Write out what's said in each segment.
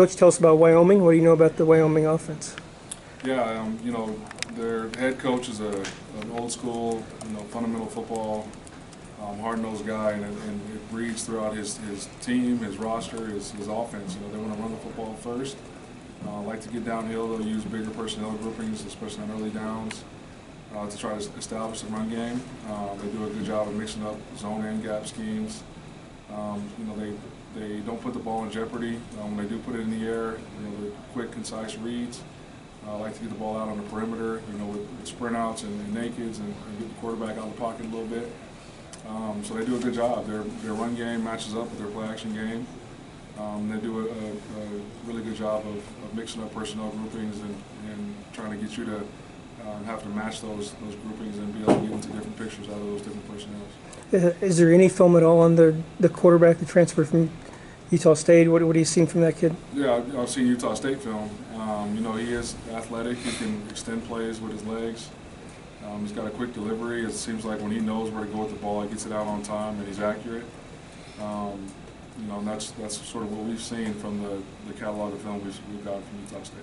Coach, tell us about Wyoming. What do you know about the Wyoming offense? Yeah, their head coach is an old school, fundamental football, hard-nosed guy, and it breeds throughout his team, his roster, his offense. They want to run the football first. Like to get downhill. They'll use bigger personnel groupings, especially on early downs, to try to establish the run game. They do a good job of mixing up zone and gap schemes. They don't put the ball in jeopardy. When they do put it in the air, the quick, concise reads. Like to get the ball out on the perimeter, with sprint outs and nakeds and get the quarterback out of the pocket a little bit. So they do a good job. Their run game matches up with their play action game. They do a really good job of mixing up personnel groupings and trying to get you to have to match those groupings and be able to get into different pictures out of those different personnel. Is there any film at all on the quarterback that transferred from Utah State? What are you seeing from that kid? Yeah, I've seen Utah State film. He is athletic. He can extend plays with his legs. He's got a quick delivery. It seems like when he knows where to go with the ball, he gets it out on time and he's accurate. And that's sort of what we've seen from the catalog of film we've got from Utah State.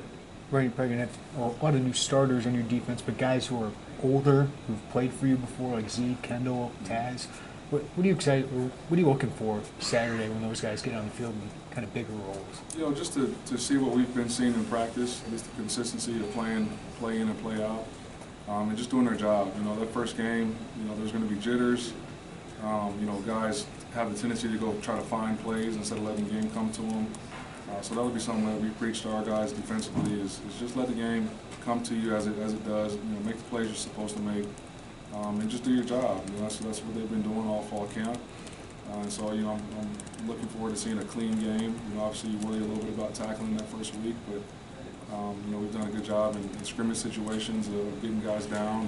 Right, you're probably going to have a lot of new starters on your defense, but guys who are older, who've played for you before, like Zeke, Kendall, Taz. What are you excited? What are you looking for Saturday when those guys get on the field in kind of bigger roles? Just to see what we've been seeing in practice, just the consistency of playing, play in and play out, and just doing their job. That first game, there's going to be jitters. Guys have the tendency to go try to find plays instead of letting the game come to them. So that would be something that we preach to our guys defensively is just let the game come to you as it does. Make the plays you're supposed to make, and just do your job. That's what they've been doing all fall camp. And so I'm looking forward to seeing a clean game. Obviously you worry a little bit about tackling that first week, but we've done a good job in scrimmage situations of getting guys down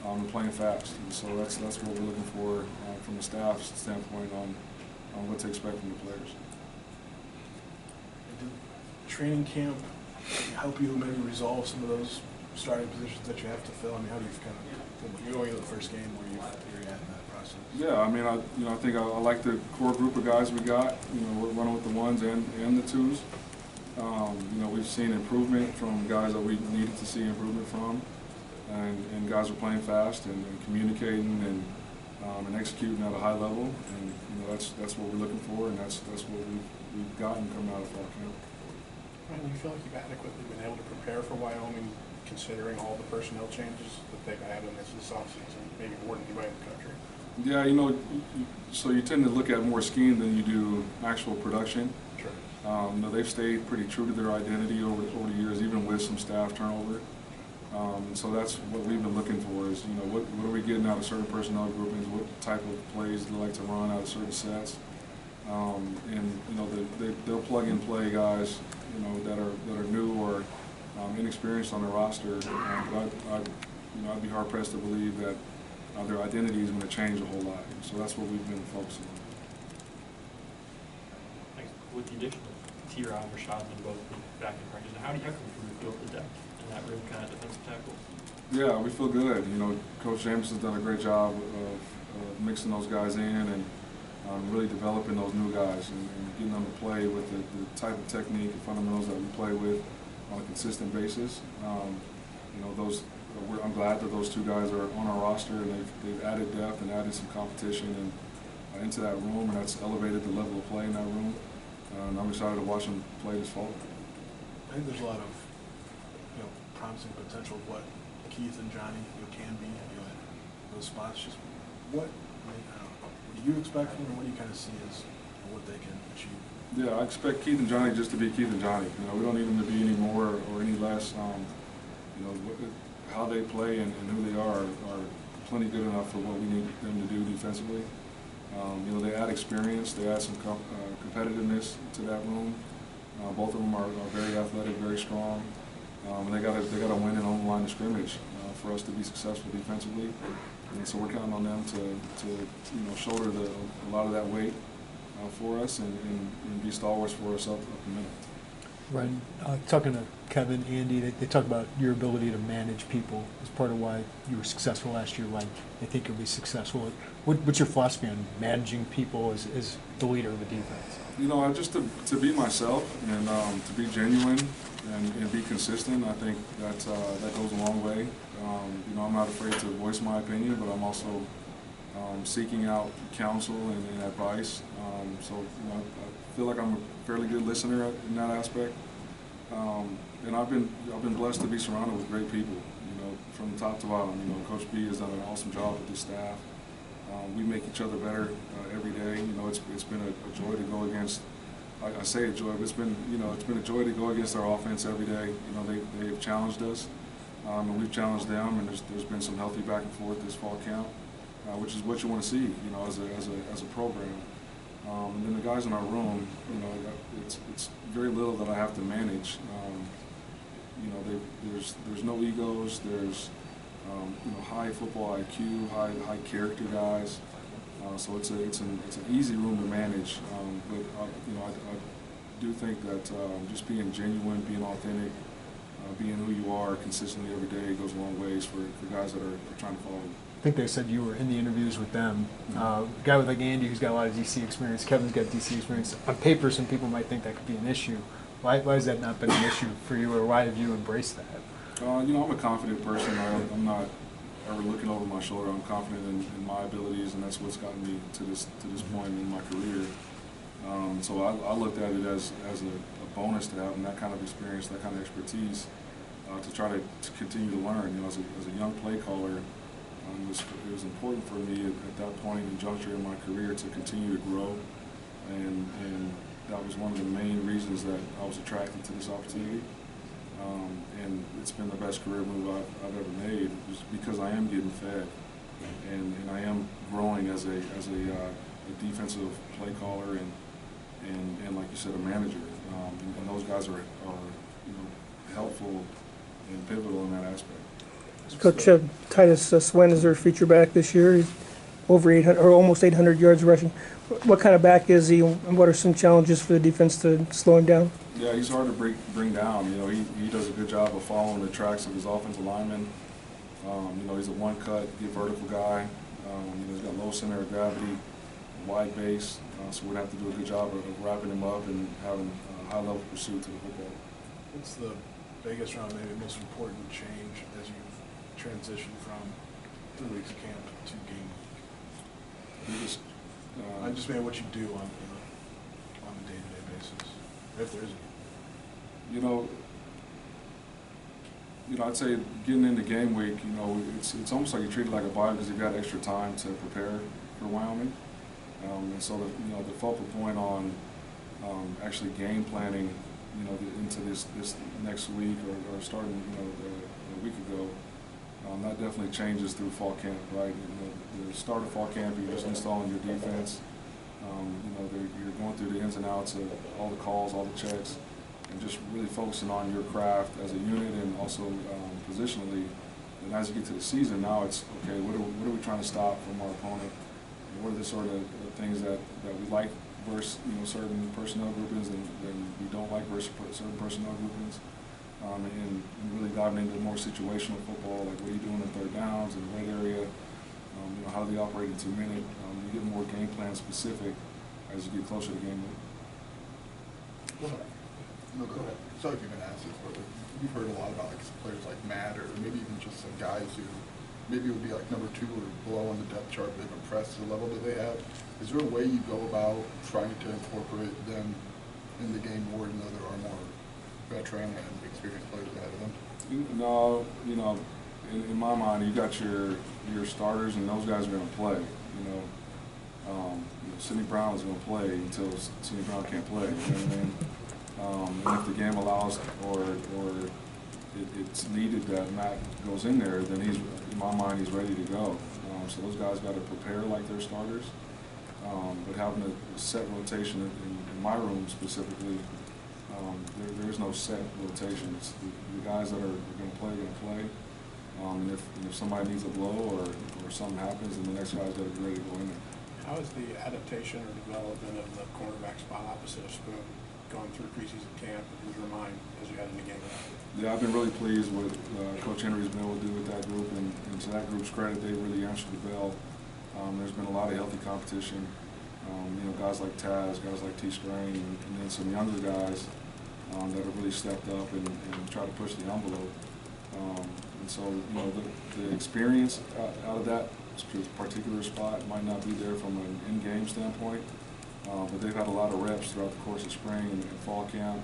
and playing fast. And so that's what we're looking for from the staff standpoint on what to expect from the players. Did training camp help you maybe resolve some of those starting positions that you have to fill? How do you you're going into the first game where you're at in that process? Yeah, I think I like the core group of guys we got. We're running with the ones and the twos. We've seen improvement from guys that we needed to see improvement from, and guys are playing fast and communicating and executing at a high level. And that's what we're looking for, and that's what we've gotten coming out of fall camp. Ryan, do you feel like you've adequately been able to prepare for Wyoming, considering all the personnel changes that they've had in this offseason, maybe more than anybody in the country? Yeah, so you tend to look at more scheme than you do actual production. Sure. They've stayed pretty true to their identity over the years, even with some staff turnover. So that's what we've been looking for is, what are we getting out of certain personnel groupings, what type of plays do they like to run out of certain sets. They'll plug and play guys, that are new or inexperienced on the roster. I'd be hard pressed to believe that their identity is going to change a whole lot. So that's what we've been focusing on. With the addition of T-Rob or Shadman both back in practice, how do you feel the depth in that room, kind of defensive tackle? Yeah, we feel good. Coach James has done a great job of mixing those guys in and really developing those new guys and getting them to play with the type of technique and fundamentals that we play with on a consistent basis. I'm glad that those two guys are on our roster and they've added depth and added some competition into that room, and that's elevated the level of play in that room. And I'm excited to watch them play this fall. I think there's a lot of promising potential of what Keith and Johnny can be in those spots. Just what do you expect from them? What do you kind of see as what they can achieve? Yeah, I expect Keith and Johnny just to be Keith and Johnny. We don't need them to be any more or any less. How they play and who they are plenty good enough for what we need them to do defensively. They add experience, they add some competitiveness to that room. Both of them are very athletic, very strong, and they got to win and own the line of scrimmage for us to be successful defensively. And so we're counting on them to shoulder a lot of that weight for us and be stalwarts for us up the middle. Right. Talking to Kevin, Andy, they talk about your ability to manage people as part of why you were successful last year, why they think you'll be successful. What's your philosophy on managing people as the leader of the defense? You know, just to be myself and to be genuine and be consistent, I think that goes a long way. You know, I'm not afraid to voice my opinion, but I'm also seeking out counsel and advice. So you know, I feel like I'm a fairly good listener in that aspect. And I've been blessed to be surrounded with great people. You know, from top to bottom. You know, Coach B has done an awesome job with his staff. We make each other better every day. You know, it's been a joy to go against. I say a joy, but it's been a joy to go against our offense every day. You know, they've challenged us, and we've challenged them. And there's been some healthy back and forth this fall camp, which is what you want to see. You know, as a program. And then the guys in our room, you know, it's very little that I have to manage. You know, there's no egos. There's you know, high football IQ, high character guys. So it's an easy room to manage. But you know, I do think that just being genuine, being authentic, being who you are consistently every day goes a long ways for guys that are trying to follow you. I think they said you were in the interviews with them. A guy with like Andy, who's got a lot of DC experience. Kevin's got DC experience. On paper, some people might think that could be an issue. Why has that not been an issue for you, or why have you embraced that? You know, I'm a confident person. I'm not ever looking over my shoulder. I'm confident in my abilities, and that's what's gotten me to this point in my career. So I looked at it as a bonus to having that kind of experience, that kind of expertise, to try to continue to learn. You know, as a young play caller, it was important for me at that point and juncture in my career to continue to grow, and that was one of the main reasons that I was attracted to this opportunity. And it's been the best career move I've ever made, just because I am getting fed, and I am growing as a defensive play caller and like you said, a manager. And those guys are you know, helpful and pivotal in that aspect. Coach Titus Swen is their feature back this year. He's over 800 or almost 800 yards rushing. What kind of back is he, and what are some challenges for the defense to slow him down? Yeah, he's hard to bring down. You know, he does a good job of following the tracks of his offensive linemen. You know, he's a one-cut, get vertical guy. You know, he's got low center of gravity, wide base. So we'd have to do a good job of wrapping him up and having a high-level pursuit to the football. What's the biggest, round, maybe most important change as you've transitioned from 3 weeks of camp to game week? I just mean what you do on a day-to-day basis, if there is any. You know, I'd say getting into game week, you know, it's almost like you're treated like a bye because you've got extra time to prepare for Wyoming. And so the focal point on actually game planning, you know, into this next week or starting, you know, a week ago, that definitely changes through fall camp, right? The start of fall camp, you're just installing your defense. You know, you're going through the ins and outs of all the calls, all the checks, and just really focusing on your craft as a unit and also positionally. And as you get to the season, now it's, okay, what are we trying to stop from our opponent? What are the sort of things that we like versus, you know, certain personnel groupings and we don't like versus certain personnel groupings? And really diving into more situational football, like what are you doing in third downs in the red area? You know, how do they operate in 2 minute? You get more game plan specific as you get closer to game week. Go ahead. No, go ahead. Sorry if you're going to ask this, but we've heard a lot about like players like Matt, or maybe even just some guys who maybe would be like number 2 or below on the depth chart, but they've impressed the level that they have. Is there a way you go about trying to incorporate them in the game more, even though there are more veteran and experienced players ahead of them? No, you know, in my mind, you got your starters, and those guys are going to play. You know, Sidney Brown is going to play until Sidney Brown can't play. You know what I mean? And if the game allows or it's needed that Matt goes in there, then in my mind, he's ready to go. So those guys got to prepare like they're starters. But having a set rotation in my room specifically, there is no set rotation. It's the guys that are going to play are going to play. And if somebody needs a blow or something happens, then the next guy's got to be ready to go in there. How is the adaptation or development of the cornerback spot opposite of Spoon? going through preseason camp, and was your mind as you head into game? Yeah, I've been really pleased with Coach Henry's been able to do with that group, and to that group's credit, they really answered the bell. There's been a lot of healthy competition. You know, guys like Taz, guys like T. Strain, and then some younger guys that have really stepped up and tried to push the envelope. And so, you know, the experience out of that particular spot might not be there from an in-game standpoint, but they've had a lot of reps throughout the course of spring and fall camp.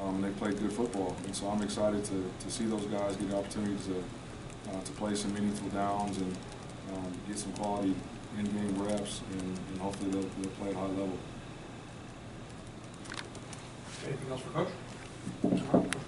And they played good football, and so I'm excited to see those guys get the opportunity to play some meaningful downs and get some quality in-game reps, and hopefully they'll play at a high level. Anything else for Coach?